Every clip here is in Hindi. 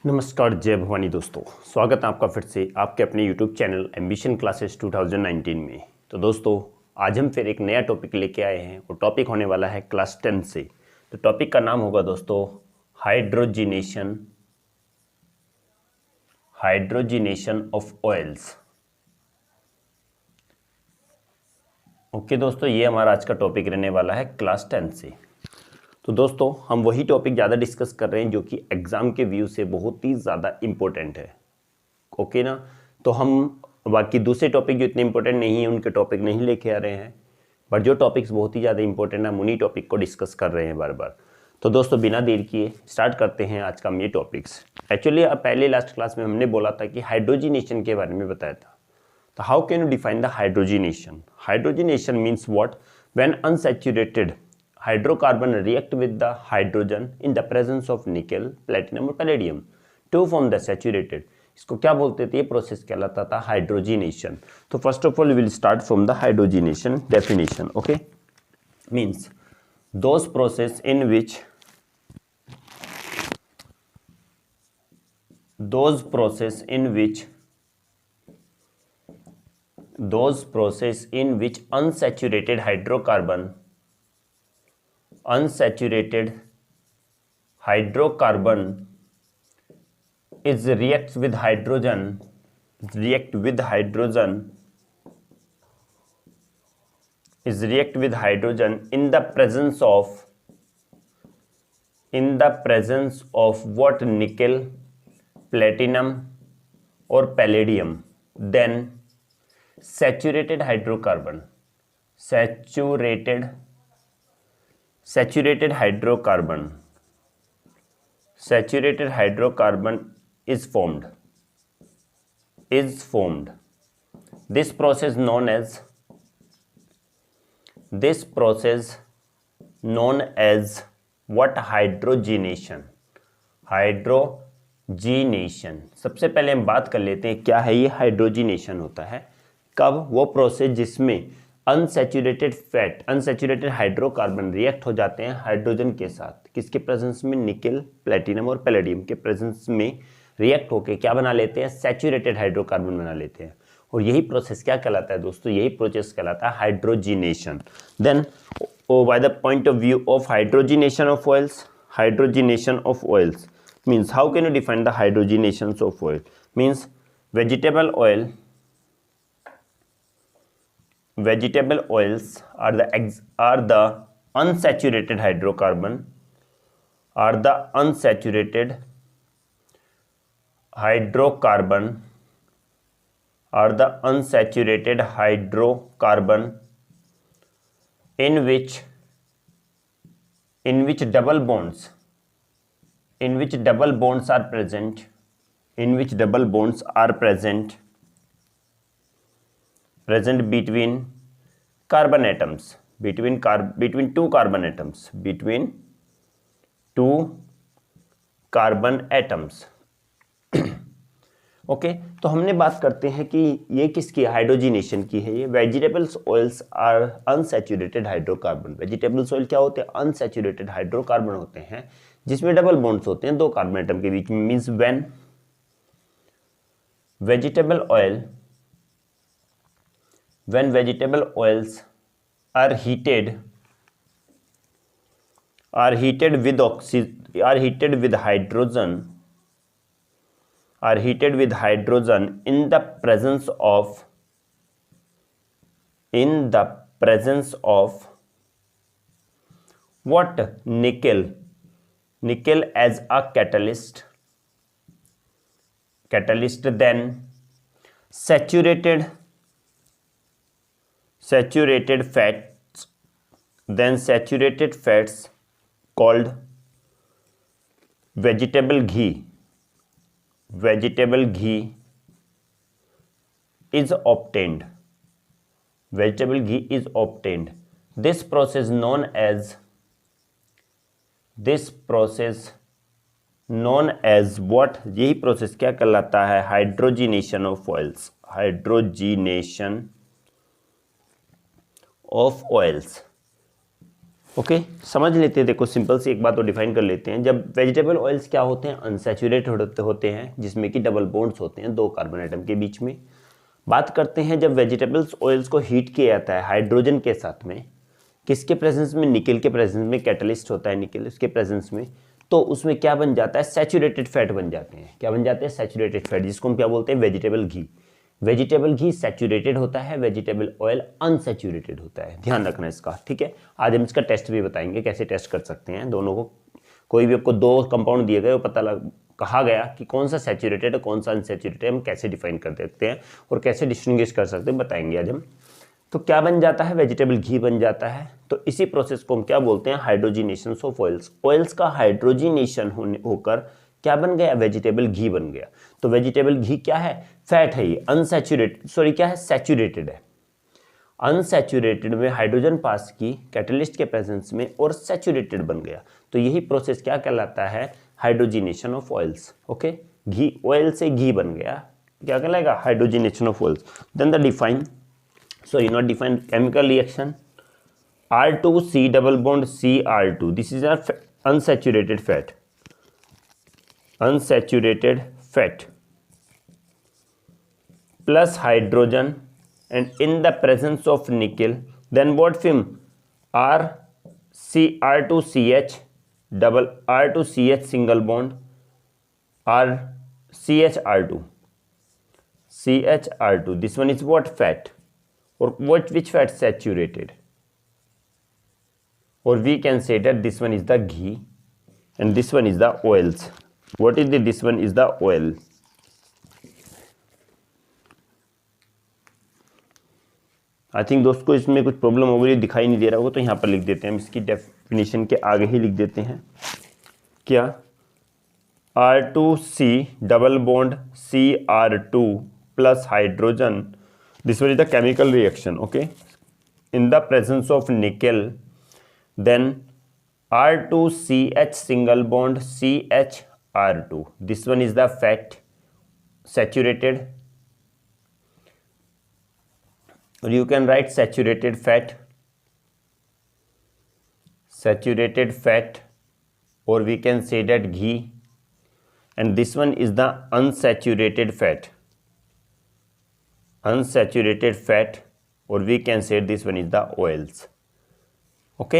नमस्कार, जय भवानी दोस्तों। स्वागत है आपका फिर से आपके अपने YouTube चैनल एम्बिशन क्लासेस 2019 में। तो दोस्तों, आज हम फिर एक नया टॉपिक लेके आए हैं और टॉपिक होने वाला है क्लास 10 से। तो टॉपिक का नाम होगा दोस्तों हाइड्रोजिनेशन ऑफ ऑयल्स। ओके दोस्तों, ये हमारा आज का टॉपिक रहने वाला है क्लास 10 से। तो दोस्तों, हम वही टॉपिक ज़्यादा डिस्कस कर रहे हैं जो कि एग्ज़ाम के व्यू से बहुत ही ज़्यादा इम्पोर्टेंट है। ओके ना। तो हम बाकी दूसरे टॉपिक जो इतने इंपॉर्टेंट नहीं है उनके टॉपिक नहीं लेके आ रहे हैं, बट जो टॉपिक्स बहुत ही ज़्यादा इंपॉर्टेंट है हम उन्हीं टॉपिक को डिस्कस कर रहे हैं बार बार। तो दोस्तों, बिना देर किए स्टार्ट करते हैं आज का हम ये टॉपिक्स। एक्चुअली अब पहले लास्ट क्लास में हमने बोला था कि हाइड्रोजिनेशन के बारे में बताया था। तो how can you define the hydrogenation? Hydrogenation means what? When unsaturated hydrocarbon react with the hydrogen in the presence of nickel, platinum और palladium to form the saturated. इसको क्या बोलते थे? ये प्रोसेस कहलाता था हाइड्रोजिनेशन। तो first of all will start from the hydrogenation definition. Okay, means those process in which unsaturated hydrocarbon is react with hydrogen in the presence of what? Nickel, platinum or palladium, then saturated hydrocarbon is formed. This process known as what? Hydrogenation. सबसे पहले हम बात कर लेते हैं क्या है ये हाइड्रोजिनेशन होता है। कब? वो प्रोसेस जिसमें अनसैचुरेटेड हाइड्रोकार्बन रिएक्ट हो जाते हैं हाइड्रोजन के साथ। किसके प्रेजेंस में? निकेल, प्लेटिनम और पैलेडियम के प्रेजेंस में रिएक्ट होके क्या बना लेते हैं? सैचुरेटेड हाइड्रोकार्बन बना लेते हैं। और यही प्रोसेस क्या कहलाता है दोस्तों? यही प्रोसेस कहलाता है hydrogenation. Then by the point of view of hydrogenation of oils means how can you define the hydrogenations of oil? Means vegetable oils are the unsaturated hydrocarbon in which double bonds are present between carbon atoms, between two carbon atoms. Okay, तो हमने बात करते हैं कि ये किसकी हाइड्रोजिनेशन की है। ये vegetables oils are unsaturated hydrocarbon. Vegetables oil क्या होते हैं? अनसैचुरेटेड हाइड्रोकार्बन होते हैं जिसमें डबल बॉन्ड्स होते हैं दो कार्बन एटम के बीच में। Means when vegetable oils are heated with hydrogen in the presence of what? Nickel as a catalyst, then saturated fats called vegetable ghee is obtained. This process known as what? यही प्रोसेस क्या कहलाता है? Hydrogenation of oils. ओके समझ लेते हैं। देखो सिंपल सी एक बात तो डिफाइन कर लेते हैं। जब वेजिटेबल ऑयल्स क्या होते हैं, अनसैचुरेटेड होते हैं, जिसमें कि डबल बॉन्ड्स होते हैं दो कार्बन एटम के बीच में। बात करते हैं जब वेजिटेबल्स ऑयल्स को हीट किया जाता है हाइड्रोजन के साथ में, किसके प्रेजेंस में, निकल के प्रेजेंस में, कैटलिस्ट होता है निकल, उसके प्रेजेंस में, तो उसमें क्या बन जाता है, सैचुरेटेड फैट बन जाते हैं। क्या बन जाते हैं, सैचुरेटेड फैट, जिसको हम क्या बोलते हैं, वेजिटेबल घी। वेजिटेबल घी सैचुरेटेड होता है, वेजिटेबल ऑयल अनसैचुरेटेड होता है, ध्यान रखना इसका, ठीक है। आज हम इसका टेस्ट भी बताएंगे कैसे टेस्ट कर सकते हैं दोनों को। कोई भी आपको दो कंपाउंड दिए गए वो पता कहा गया कि कौन सा सैचुरेटेड है कौन सा अनसैचुरेटेड, हम कैसे डिफाइन कर सकते हैं और कैसे डिस्टिंग्विश कर सकते हैं बताएंगे आज हम। तो क्या बन जाता है, वेजिटेबल घी बन जाता है। तो इसी प्रोसेस को हम क्या बोलते हैं, हाइड्रोजिनेशन ऑफ ऑयल्स। ऑयल्स का हाइड्रोजिनेशन होकर क्या बन गया, वेजिटेबल घी बन गया। तो वेजिटेबल घी क्या है, फैट है, ये अनसैचुरेटेड, सॉरी क्या है, सैचुरेटेड है। अनसैचुरेटेड में हाइड्रोजन पास की कैटलिस्ट के प्रेजेंस में और सैचुरेटेड बन गया। तो यही प्रोसेस क्या कहलाता है, हाइड्रोजिनेशन ऑफ ऑयल्स। ओके, घी, ऑयल से घी बन गया, क्या कहलाएगा, hydrogenation of oils. Then the define, sorry not defined, chemical reaction, R2C double bond Cr2, this is a unsaturated fat, unsaturated fat plus hydrogen, and in the presence of nickel, then what film, R2CH double R2CH single bond R CHR2, CHR2, this one is what, fat, or which fat, saturated, or we can say that this one is the ghee and this one is the oils. What is this one is the oil. I think दोस्तों इसमें कुछ प्रॉब्लम हो गई, दिखाई नहीं दे रहा होगा, तो यहाँ पर लिख देते हैं, हम इसकी डेफिनेशन के आगे ही लिख देते हैं। क्या, R2C double bond Cr2 plus hydrogen, this one is the chemical reaction, okay, in the presence of nickel, then R2CH single bond CHR2, this one is the fat, saturated, or you can write saturated fat, or we can say that ghee, and this one is the unsaturated fat, or we can say this one is the oils. Okay,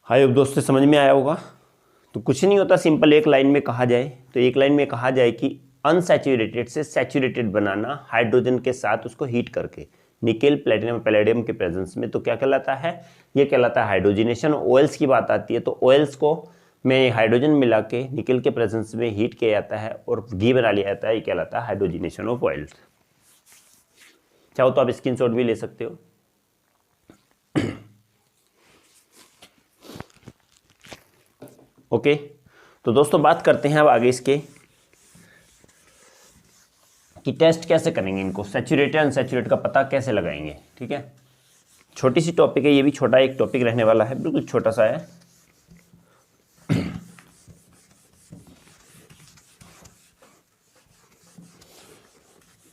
high hope दोस्तों समझ में आया होगा। तो कुछ नहीं होता, सिंपल एक लाइन में कहा जाए तो एक लाइन में कहा जाए कि अनसैचुरेटेड से सैचुरेटेड बनाना हाइड्रोजन के साथ उसको हीट करके, निकेल प्लेटिनम पैलेडियम के प्रेजेंस में, तो क्या कहलाता है, ये कहलाता है हाइड्रोजिनेशन। ऑयल्स की बात आती है तो ऑयल्स को में हाइड्रोजन मिला के निकल के प्रेजेंस में हीट किया जाता है और घी बना लिया जाता है, ये कहलाता है हाइड्रोजिनेशन ऑफ ऑयल्स। चाहो तो आप स्क्रीनशॉट भी ले सकते हो। ओके, तो दोस्तों बात करते हैं अब आगे इसके कि टेस्ट कैसे करेंगे, इनको सैचुरेटेड अनसैचुरेटेड का पता कैसे लगाएंगे। ठीक है, छोटी सी टॉपिक है, ये भी छोटा एक टॉपिक रहने वाला है, बिल्कुल छोटा सा है।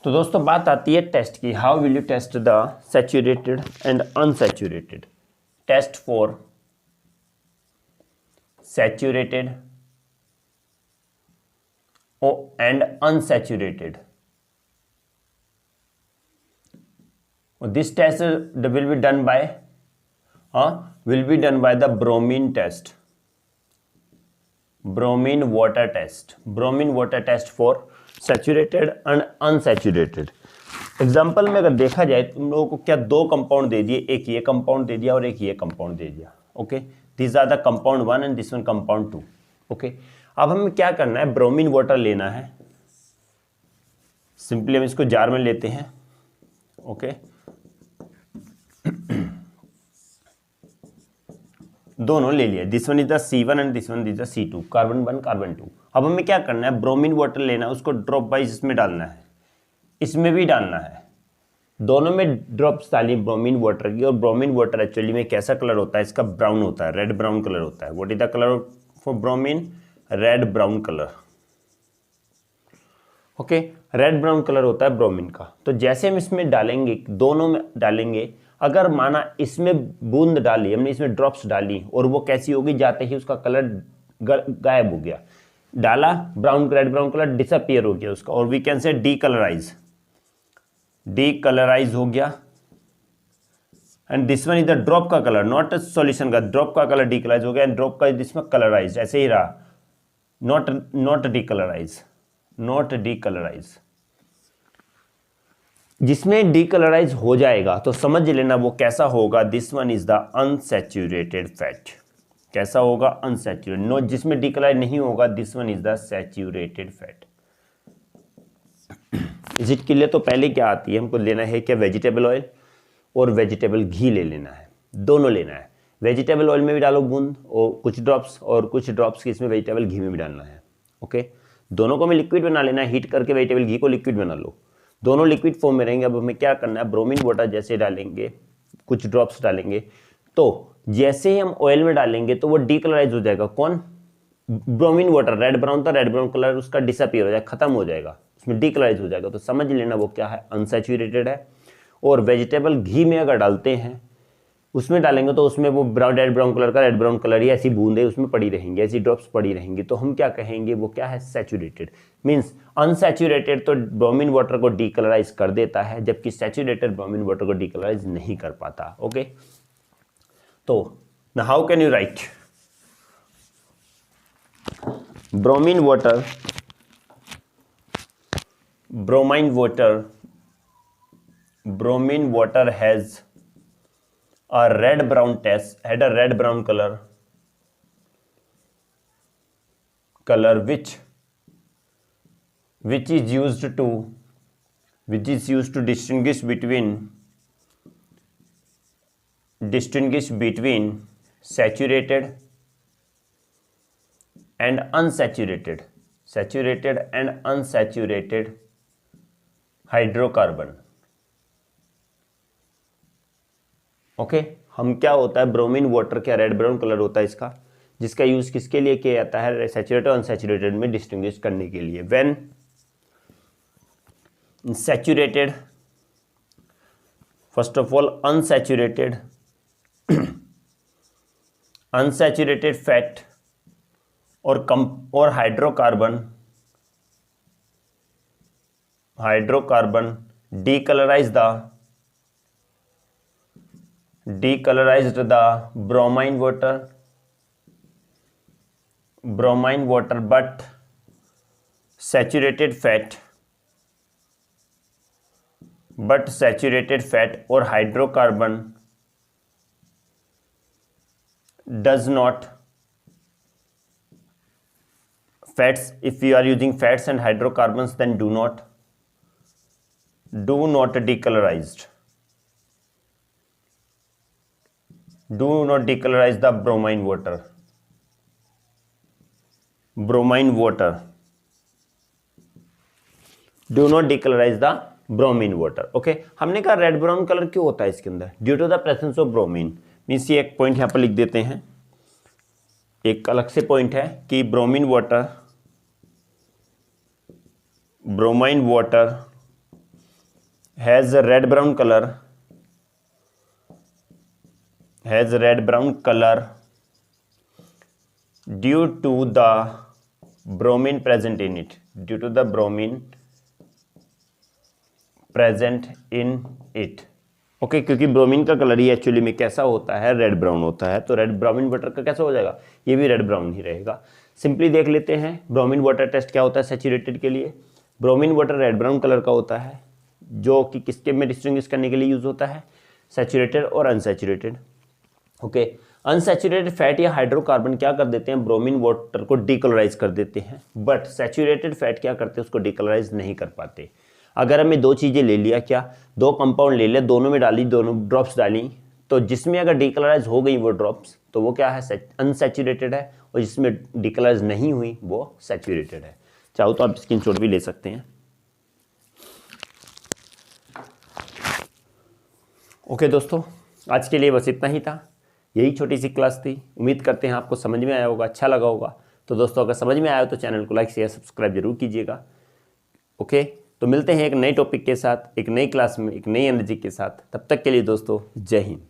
तो दोस्तों बात आती है टेस्ट की, how will you test the saturated and unsaturated. Test for saturated and unsaturated, this test will be done by the bromine test, bromine water test for saturated and unsaturated. Example में अगर देखा जाए तुम लोगों को क्या दो कंपाउंड दे दिए, एक ये कंपाउंड दे दिया और एक ये कंपाउंड दे दिया। Okay, this are the compound 1 and this one compound 2। Okay, अब हमें क्या करना है, ब्रोमीन वाटर लेना है। सिंपली हम इसको जार में लेते हैं। ओके, दोनों ले लिया, this one is the C1 and this one is the C2, carbon 1 carbon 2। अब हमें क्या करना है, ब्रोमीन वाटर लेना है, उसको ड्रॉप वाइज इसमें डालना है, इसमें भी डालना है, दोनों में ड्रॉप्स डाली ब्रोमीन वाटर की। और ब्रोमीन वाटर एक्चुअली में कैसा कलर होता है, इसका ब्राउन होता है, रेड ब्राउन कलर होता है। What is the colour for bromine, red brown colour. Okay, red brown colour होता है ब्रोमीन का। तो जैसे हम इसमें डालेंगे, दोनों में डालेंगे, अगर माना इसमें बूंद डाली, हमने इसमें ड्रॉप्स डाली और वो कैसी होगी, जाते ही उसका कलर गायब हो गया, डाला brown red brown colour disappear हो गया उसका, और we can say decolourise, decolourise हो गया। And this one is the drop का कलर, नॉट सॉल्यूशन का, ड्रॉप का कलर डीकलराइज हो गया एंड ड्रॉप का इसमें कलराइज ऐसे ही रहा, नॉट डीकलराइज, नॉट डीकलराइज। जिसमें डीकलराइज हो जाएगा तो समझ लेना वो कैसा होगा, this one is the unsaturated fat. कैसा होगा, अनसैचुरेटेड। नो, जिसमें डीकलराइज नहीं होगा, this one is the saturated fat. इसके लिए तो पहले क्या आती है, हमको लेना है क्या, वेजिटेबल ऑयल और वेजिटेबल घी ले लेना है, दोनों लेना है। वेजिटेबल ऑयल में भी डालो बूंद और कुछ ड्रॉप्स, और कुछ ड्रॉप्स इसमें वेजिटेबल घी में भी डालना है। ओके, दोनों को में लिक्विड बना लेना है, हीट करके वेजिटेबल घी को लिक्विड बना लो, दोनों लिक्विड फॉर्म में रहेंगे। अब हमें क्या करना है, ब्रोमीन वाटर जैसे डालेंगे, कुछ ड्रॉप्स डालेंगे, तो जैसे ही हम ऑयल में डालेंगे तो वो डीकलराइज हो जाएगा। कौन, ब्रोमीन वाटर, रेड ब्राउन था, रेड ब्राउन कलर उसका डिसअपियर हो जाएगा, खत्म हो जाएगा, उसमें डीकलराइज हो जाएगा। तो समझ लेना वो क्या है, अनसैचुरेटेड है। और वेजिटेबल घी में अगर डालते हैं, उसमें डालेंगे तो उसमें वो रेड ब्राउन कलर का, रेड ब्राउन कलर ही ऐसी बूंदें उसमें पड़ी रहेंगी, ऐसी ड्रॉप्स पड़ी रहेंगी, तो हम क्या कहेंगे, वो क्या है, सैचुरेटेड। मीन्स अनसैचुरेटेड तो ब्रोमीन वाटर को डीकलराइज कर देता है, जबकि सैचुरेटेड ब्रोमीन वाटर को डीकलराइज नहीं कर पाता। ओके, तो now how can you right, bromine water, bromine water has a red brown test, had a red brown color which is used to distinguish between saturated and unsaturated hydrocarbon. Okay, हम क्या होता है, ब्रोमीन वाटर क्या रेड ब्राउन कलर होता है इसका, जिसका यूज किसके लिए किया जाता है, सैचुरेटेड और अनसैचुरेटेड में डिस्टिंग्विश करने के लिए। When saturated, first of all unsaturated fat और hydrocarbon decolorized the bromine water, but saturated fat or hydrocarbon does not, fats, if you are using fats and hydrocarbons, then do not decolorize the bromine water, do not decolorize the bromine water। Okay, हमने कहा रेड ब्राउन कलर क्यों होता है इसके अंदर, due to the presence of bromine. Means ये एक पॉइंट यहां पर लिख देते हैं, एक अलग से पॉइंट है कि bromine water has a red brown color due to the bromine present in it, okay, क्योंकि ब्रोमीन का कलर ही एक्चुअली में कैसा होता है, रेड ब्राउन होता है, तो रेड ब्रोमीन वाटर का कैसा हो जाएगा, ये भी रेड ब्राउन ही रहेगा। सिंपली देख लेते हैं ब्रोमीन वाटर टेस्ट क्या होता है सैचुरेटेड के लिए। Bromine water rat brown colour का होता है, जो कि किसके में डिस्टिंग्विश करने के लिए यूज होता है, सैचुरेटेड और अनसैचुरेटेड। ओके, अनसैचुरेटेड फैट या हाइड्रोकार्बन क्या कर देते हैं, ब्रोमीन वाटर को डीकलराइज कर देते हैं, बट सैचुरेटेड फैट क्या करते हैं, उसको डीकलराइज नहीं कर पाते। अगर हमें दो चीज़ें ले लिया, क्या, दो कंपाउंड ले लिया, दोनों में डाली, दोनों ड्रॉप्स डाली, तो जिसमें अगर डीकलराइज हो गई वो ड्रॉप्स, तो वो क्या है, अनसैचुरेटेड है, और जिसमें डीकलराइज नहीं हुई वो सैचुरेटेड है। चाहो तो आप स्क्रीनशॉट भी ले सकते हैं। ओके दोस्तों, आज के लिए बस इतना ही था, यही छोटी सी क्लास थी। उम्मीद करते हैं आपको समझ में आया होगा, अच्छा लगा होगा। तो दोस्तों, अगर समझ में आया हो तो चैनल को लाइक शेयर सब्सक्राइब जरूर कीजिएगा। ओके, तो मिलते हैं एक नए टॉपिक के साथ, एक नई क्लास में, एक नई एनर्जी के साथ। तब तक के लिए दोस्तों, जय हिंद।